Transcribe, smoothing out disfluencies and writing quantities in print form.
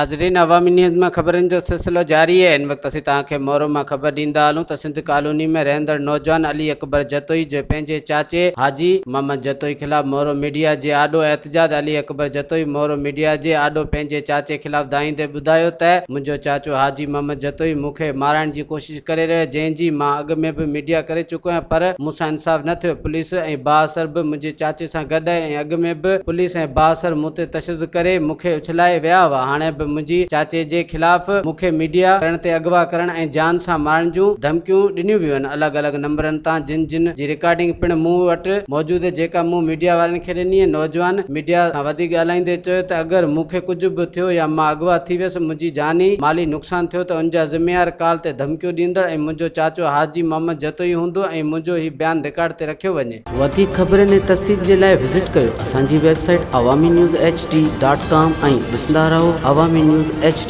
नाज़रीन, अवामी न्यूज़ में ख़बरनि जो सिलसिलो जारी है। इन वक्त असीं तव्हांखे मोरो मां ख़बर ॾींदा हलूं त सिंध कॉलोनी में रहंदड़ नौजवान अली अकबर जतोई जो पंहिंजे चाचे हाजी मोहम्मद जतोई खिलाफ़ मोरो मीडिया जे आॾो एहतजाज। अली अकबर जतोई मोरो मीडिया जे आॾो पंहिंजे चाचे खिलाफ़ दाईंदे ॿुधायो त मुंहिंजो चाचो हाजी मोहम्मद जतोई मूंखे मारण जी कोशिश करे रहियो, जंहिंजी मां अॻु में बि मीडिया करे चुको आहियां, पर मूंसां इंसाफ़ न थियो। पुलिस ऐं बाअसर बि मुंहिंजे चाचे सां गॾु आहे ऐं अॻु में बि पुलिस ऐं बाअसर मूं ते तशदुद करे मूंखे उछलाए विया हुआ। हाणे बि मुंहिंजी चाचे जे खिलाफ़ मूंखे मीडिया करण ते अगवा करण ऐं जान सां मारण जूं धमकियूं ॾिनियूं वियूं आहिनि। अलॻि अलॻि नंबरनि तां जिन जी रिकॉर्डिंग पिण मूं वटि मौजूदु आहे, जेका मूं मीडिया वारनि खे ॾिनी आहे। नौजवान मीडिया सां वधीक ॻाल्हाईंदे चयो त अगरि मूंखे कुझु बि थियो या मां अगवा थी वियसि, मुंहिंजी जानी माली नुक़सान थियो त उनजा ज़िम्मेवार कॉल ते धमकियूं ॾींदड़ ऐं मुंहिंजो चाचो हाजी मोहम्मद जतोई हूंदो ऐं मुंहिंजो ही बयानु रिकॉर्ड ते रखियो वञे। वधीक ख़बरनि ऐं तफ़सील जे लाइ विज़िट कयो असांजी वेबसाइट awamiNewsHD.com ऐं ॾिसंदा रहो अवामी न्यूज़ HD।